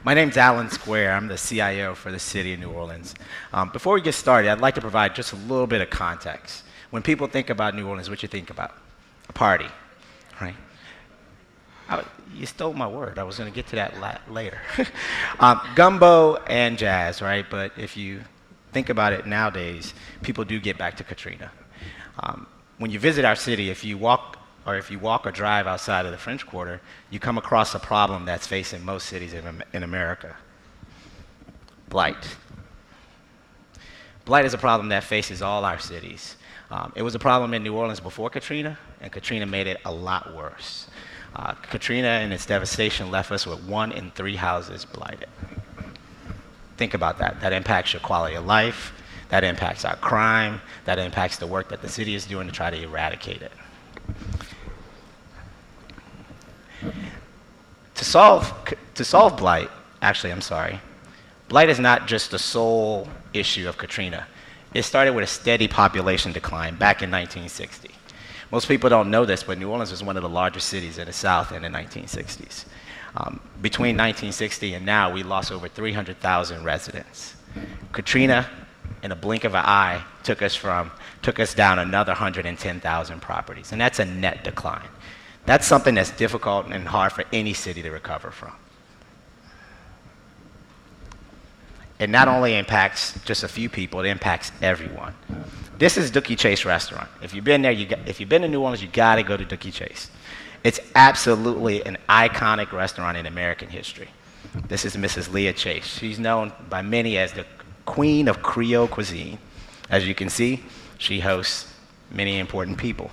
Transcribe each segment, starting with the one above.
My name's Alan Square. I'm the CIO for the City of New Orleans. Before we get started, I'd like to provide just a little bit of context. When people think about New Orleans, what you think about? A party, right? You stole my word. I was going to get to that later. Gumbo and jazz, right? But if you think about it nowadays, people do get back to Katrina. When you visit our city, if you walk or drive outside of the French Quarter, you come across a problem that's facing most cities in America. Blight. Blight is a problem that faces all our cities. It was a problem in New Orleans before Katrina, and Katrina made it a lot worse. Katrina and its devastation left us with 1 in 3 houses blighted. Think about that. That impacts your quality of life. That impacts our crime. That impacts the work that the city is doing to try to eradicate it. To solve blight, blight is not just the sole issue of Katrina. It started with a steady population decline back in 1960. Most people don't know this, but New Orleans was one of the largest cities in the South in the 1960s. Between 1960 and now, we lost over 300,000 residents. Katrina, in a blink of an eye, took us down another 110,000 properties, and that's a net decline. That's something that's difficult and hard for any city to recover from. It not only impacts just a few people, it impacts everyone. This is Dookie Chase Restaurant. If you've been there, if you've been to New Orleans, you gotta go to Dookie Chase. It's absolutely an iconic restaurant in American history. This is Mrs. Leah Chase. She's known by many as the queen of Creole cuisine. As you can see, she hosts many important people.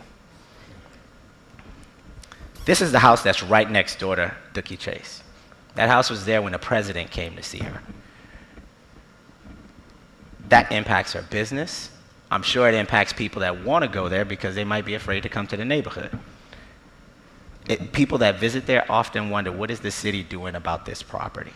This is the house that's right next door to Dookie Chase. That house was there when the president came to see her. That impacts her business. I'm sure it impacts people that want to go there because they might be afraid to come to the neighborhood. People that visit there often wonder, what is the city doing about this property?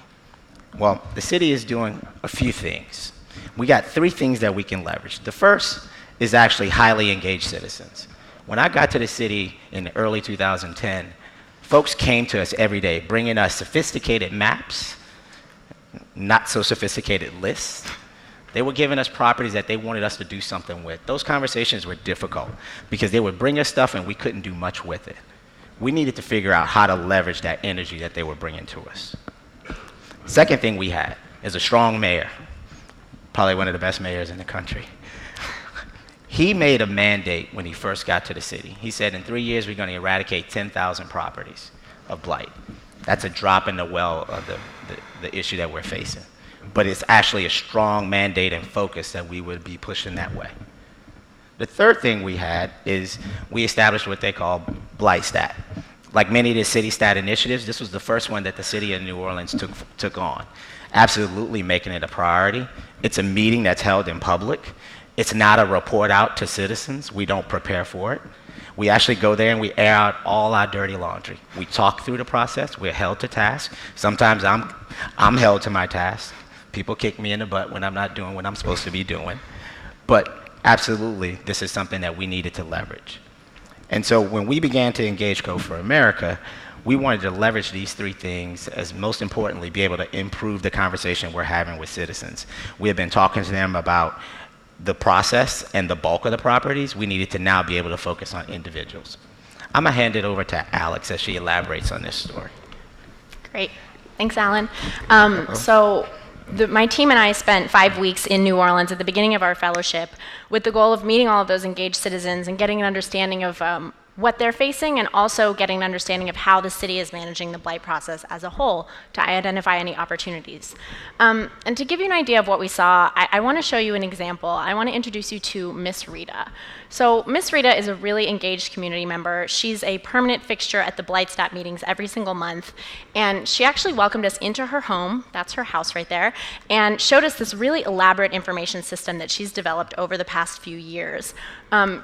Well, the city is doing a few things. We got 3 things that we can leverage. The first is actually highly engaged citizens. When I got to the city in early 2010, folks came to us every day, bringing us sophisticated maps, not so sophisticated lists. They were giving us properties that they wanted us to do something with. Those conversations were difficult because they would bring us stuff and we couldn't do much with it. We needed to figure out how to leverage that energy that they were bringing to us. Second thing we had is a strong mayor, probably one of the best mayors in the country. He made a mandate when he first got to the city. He said, in 3 years, we're going to eradicate 10,000 properties of blight. That's a drop in the well of the issue that we're facing. But it's actually a strong mandate and focus that we would be pushing that way. The third thing we had is we established what they call Blight Stat. Like many of the city stat initiatives, this was the first one that the city of New Orleans took on. Absolutely making it a priority. It's a meeting that's held in public. It's not a report out to citizens. We don't prepare for it. We actually go there and we air out all our dirty laundry. We talk through the process. We're held to task. Sometimes I'm held to my task. People kick me in the butt when I'm not doing what I'm supposed to be doing. But absolutely, this is something that we needed to leverage. And so when we began to engage Code for America, we wanted to leverage these 3 things as, most importantly, be able to improve the conversation we're having with citizens. We have been talking to them about the process and the bulk of the properties. We needed to now be able to focus on individuals. I'm gonna hand it over to Alex as she elaborates on this story. Great, thanks, Alan. My team and I spent 5 weeks in New Orleans at the beginning of our fellowship with the goal of meeting all of those engaged citizens and getting an understanding of what they're facing and also getting an understanding of how the city is managing the blight process as a whole to identify any opportunities. And to give you an idea of what we saw, I want to show you an example. I want to introduce you to Miss Rita. So Miss Rita is a really engaged community member. She's a permanent fixture at the Blight Stat meetings every single month. And she actually welcomed us into her home, that's her house right there, and showed us this really elaborate information system that she's developed over the past few years.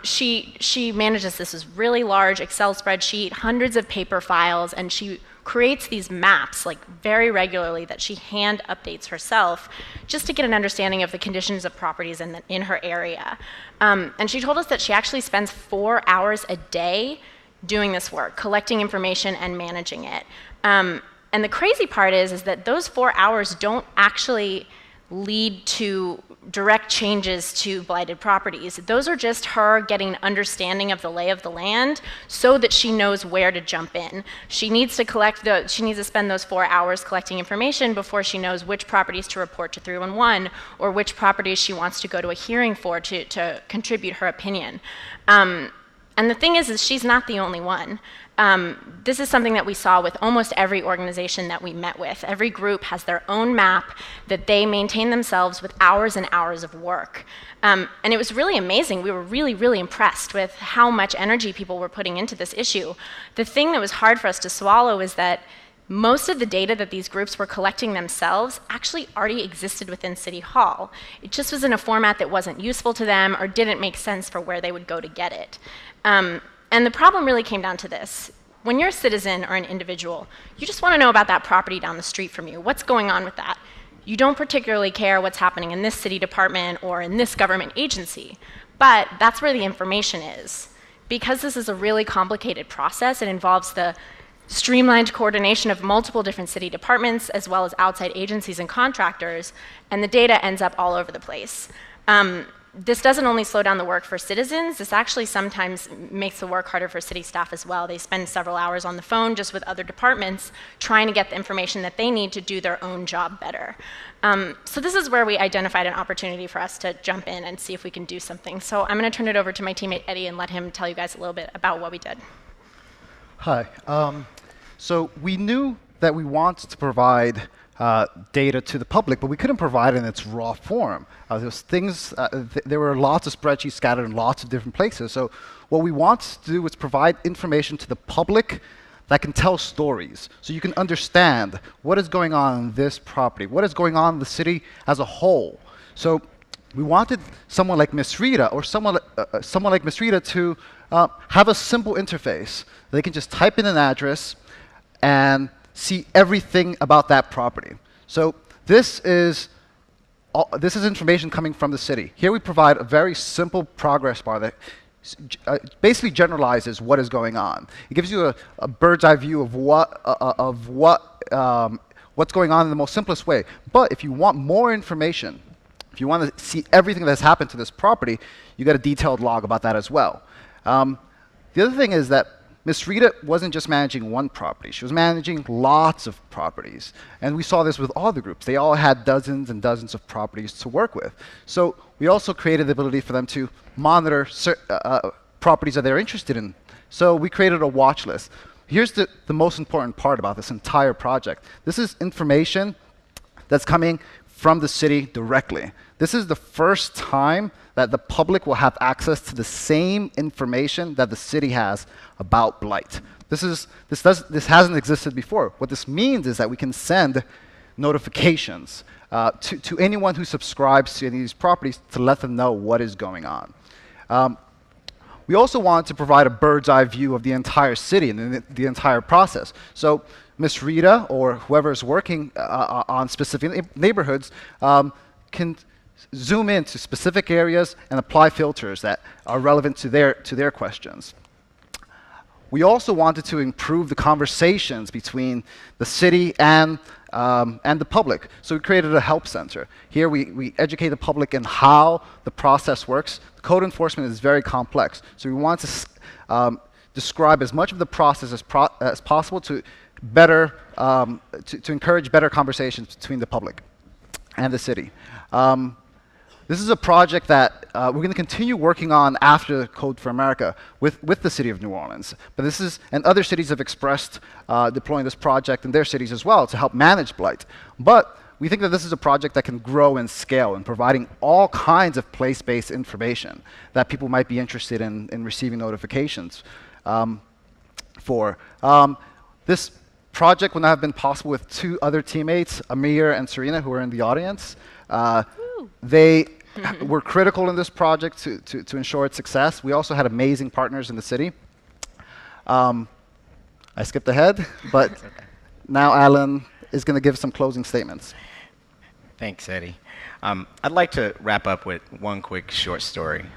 She manages this really large Excel spreadsheet, hundreds of paper files, and she creates these maps like very regularly that she hand updates herself just to get an understanding of the conditions of properties in her area. And she told us that she actually spends 4 hours a day doing this work, collecting information and managing it. And And the crazy part is that those 4 hours don't actually lead to direct changes to blighted properties. Those are just her getting an understanding of the lay of the land so that she knows where to jump in. She needs to spend those 4 hours collecting information before she knows which properties to report to 311 or which properties she wants to go to a hearing for to contribute her opinion. And the thing is she's not the only one. This is something that we saw with almost every organization that we met with. Every group has their own map that they maintain themselves with hours and hours of work. And it was really amazing. We were really, really impressed with how much energy people were putting into this issue. The thing that was hard for us to swallow is that most of the data that these groups were collecting themselves actually already existed within City Hall. It just was in a format that wasn't useful to them or didn't make sense for where they would go to get it. And the problem really came down to this. When you're a citizen or an individual, you just want to know about that property down the street from you. What's going on with that? You don't particularly care what's happening in this city department or in this government agency, but that's where the information is. Because this is a really complicated process, it involves the streamlined coordination of multiple different city departments as well as outside agencies and contractors, and the data ends up all over the place. This doesn't only slow down the work for citizens, this actually sometimes makes the work harder for city staff as well. They spend several hours on the phone just with other departments trying to get the information that they need to do their own job better. So this is where we identified an opportunity for us to jump in and see if we can do something. So I'm going to turn it over to my teammate Eddie and let him tell you guys a little bit about what we did. Hi. So we knew that we wanted to provide data to the public, but we couldn't provide it in its raw form. There were lots of spreadsheets scattered in lots of different places. So what we wanted to do was provide information to the public that can tell stories. So you can understand what is going on in this property, what is going on in the city as a whole. So we wanted someone like Ms. Rita or someone like Ms. Rita to have a simple interface. They can just type in an address and see everything about that property. So this is information coming from the city. Here we provide a very simple progress bar that basically generalizes what is going on. It gives you a bird's eye view of what's going on in the most simplest way. But if you want more information, if you want to see everything that's happened to this property, you get a detailed log about that as well. The other thing is that Ms. Rita wasn't just managing one property. She was managing lots of properties. And we saw this with all the groups. They all had dozens and dozens of properties to work with. So we also created the ability for them to monitor properties that they're interested in. So we created a watch list. Here's the most important part about this entire project. This is information that's coming from the city directly. This is the first time that the public will have access to the same information that the city has about blight. This hasn't existed before. What this means is that we can send notifications to anyone who subscribes to any of these properties to let them know what is going on. We also wanted to provide a bird's eye view of the entire city and the entire process. So Ms. Rita or whoever is working on specific neighborhoods can zoom into specific areas and apply filters that are relevant to their questions. We also wanted to improve the conversations between the city and the public. So we created a help center. Here we educate the public in how the process works. Code enforcement is very complex. So we want to describe as much of the process as possible to encourage better conversations between the public and the city. This is a project that we're going to continue working on after Code for America with the City of New Orleans. But and other cities have expressed deploying this project in their cities as well to help manage blight. But we think that this is a project that can grow and scale in providing all kinds of place-based information that people might be interested in receiving notifications for. This project would not have been possible with two other teammates, Amir and Serena, who are in the audience. They were critical in this project to ensure its success. We also had amazing partners in the city. I skipped ahead, but now Alan is going to give some closing statements. Thanks, Eddie. I'd like to wrap up with one quick short story.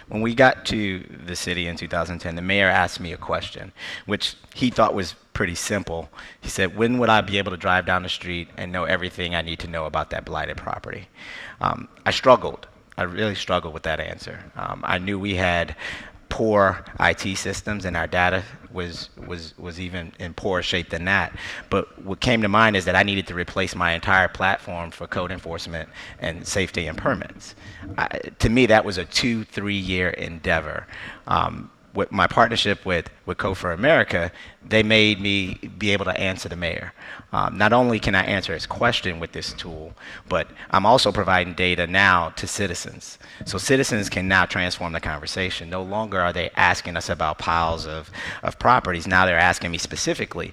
When we got to the city in 2010, the mayor asked me a question, which he thought was pretty simple. He said, when would I be able to drive down the street and know everything I need to know about that blighted property? I struggled. I really struggled with that answer. I knew we had poor IT systems, and our data was even in poorer shape than that. But what came to mind is that I needed to replace my entire platform for code enforcement and safety and permits. To me, that was a 2-3 year endeavor. With my partnership with Code for America, they made me be able to answer the mayor. Not only can I answer his question with this tool, but I'm also providing data now to citizens. So citizens can now transform the conversation. No longer are they asking us about piles of properties. Now they're asking me specifically,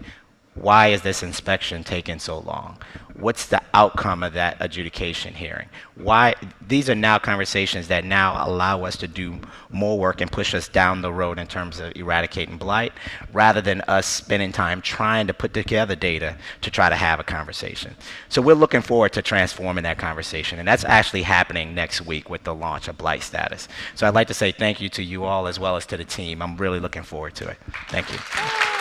why is this inspection taking so long? What's the outcome of that adjudication hearing? Why? These are now conversations that now allow us to do more work and push us down the road in terms of eradicating blight, rather than us spending time trying to put together data to try to have a conversation. So we're looking forward to transforming that conversation, and that's actually happening next week with the launch of Blight Status. So I'd like to say thank you to you all as well as to the team. I'm really looking forward to it. Thank you.